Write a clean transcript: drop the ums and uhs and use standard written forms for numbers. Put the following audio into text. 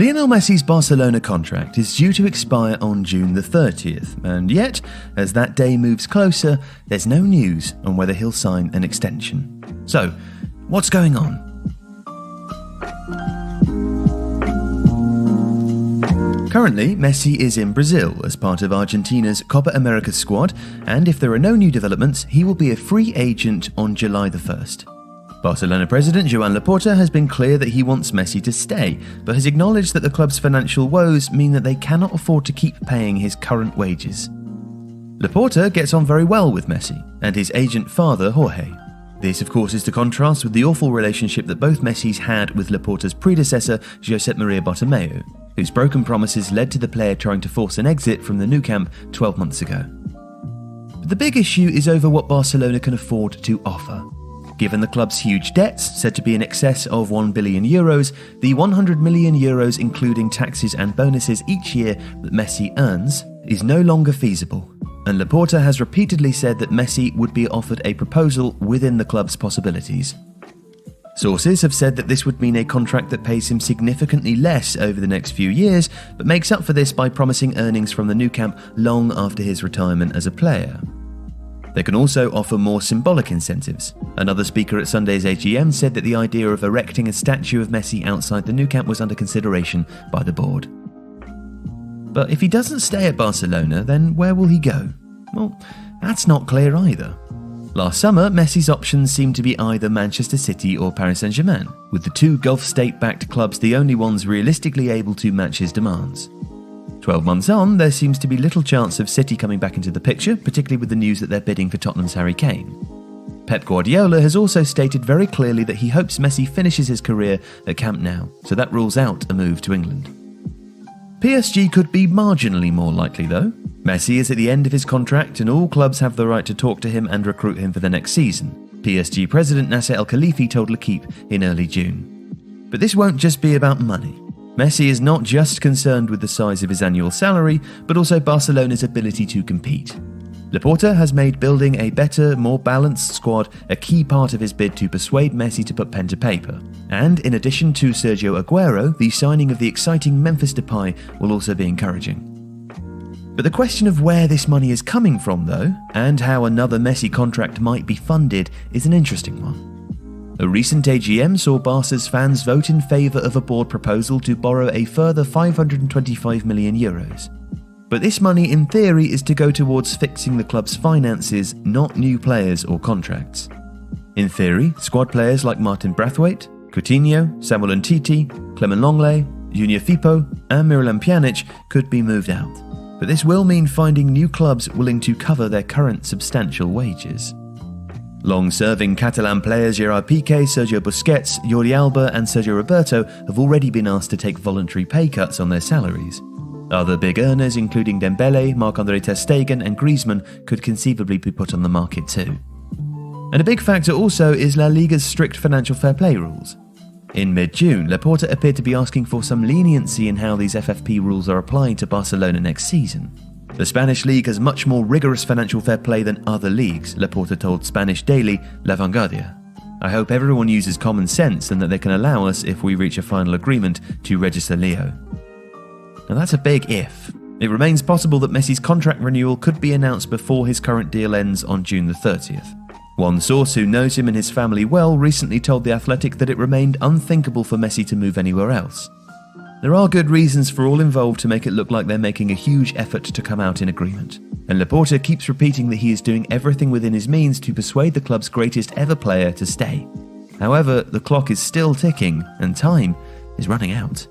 Lionel Messi's Barcelona contract is due to expire on June the 30th, and yet, as that day moves closer, there's no news on whether he'll sign an extension. So, what's going on? Currently, Messi is in Brazil as part of Argentina's Copa America squad, and if there are no new developments, he will be a free agent on July the 1st. Barcelona president Joan Laporta has been clear that he wants Messi to stay, but has acknowledged that the club's financial woes mean that they cannot afford to keep paying his current wages. Laporta gets on very well with Messi and his agent father Jorge. This, of course, is to contrast with the awful relationship that both Messis had with Laporta's predecessor, Josep Maria Bartomeu, whose broken promises led to the player trying to force an exit from the Nou Camp 12 months ago. But the big issue is over what Barcelona can afford to offer. Given the club's huge debts, said to be in excess of €1 billion, the €100 million including taxes and bonuses each year that Messi earns is no longer feasible, and Laporta has repeatedly said that Messi would be offered a proposal within the club's possibilities. Sources have said that this would mean a contract that pays him significantly less over the next few years, but makes up for this by promising earnings from the Nou Camp long after his retirement as a player. They can also offer more symbolic incentives. Another speaker at Sunday's AGM said that the idea of erecting a statue of Messi outside the Nou Camp was under consideration by the board. But if he doesn't stay at Barcelona, then where will he go? Well, that's not clear either. Last summer, Messi's options seemed to be either Manchester City or Paris Saint-Germain, with the two Gulf state-backed clubs the only ones realistically able to match his demands. 12 months on, there seems to be little chance of City coming back into the picture, particularly with the news that they're bidding for Tottenham's Harry Kane. Pep Guardiola has also stated very clearly that he hopes Messi finishes his career at Camp Nou, so that rules out a move to England. PSG could be marginally more likely though. Messi is at the end of his contract and all clubs have the right to talk to him and recruit him for the next season, PSG president Nasser El Khelaïfi told L'Équipe in early June. But this won't just be about money. Messi is not just concerned with the size of his annual salary, but also Barcelona's ability to compete. Laporta has made building a better, more balanced squad a key part of his bid to persuade Messi to put pen to paper. And in addition to Sergio Aguero, the signing of the exciting Memphis Depay will also be encouraging. But the question of where this money is coming from, though, and how another Messi contract might be funded, is an interesting one. A recent AGM saw Barca's fans vote in favour of a board proposal to borrow a further €525 million. But this money, in theory, is to go towards fixing the club's finances, not new players or contracts. In theory, squad players like Martin Braithwaite, Coutinho, Samuel Umtiti, Clement Lenglet, Junior Firpo and Miralem Pjanic could be moved out. But this will mean finding new clubs willing to cover their current substantial wages. Long-serving Catalan players Gerard Piqué, Sergio Busquets, Jordi Alba and Sergio Roberto have already been asked to take voluntary pay cuts on their salaries. Other big earners, including Dembele, Marc-André ter Stegen and Griezmann, could conceivably be put on the market too. And a big factor also is La Liga's strict financial fair play rules. In mid-June, Laporta appeared to be asking for some leniency in how these FFP rules are applied to Barcelona next season. The Spanish league has much more rigorous financial fair play than other leagues, Laporta told Spanish daily La Vanguardia. I hope everyone uses common sense and that they can allow us, if we reach a final agreement, to register Leo. Now that's a big if. It remains possible that Messi's contract renewal could be announced before his current deal ends on June the 30th. One source who knows him and his family well recently told The Athletic that it remained unthinkable for Messi to move anywhere else. There are good reasons for all involved to make it look like they're making a huge effort to come out in agreement, and Laporta keeps repeating that he is doing everything within his means to persuade the club's greatest ever player to stay. However, the clock is still ticking and time is running out.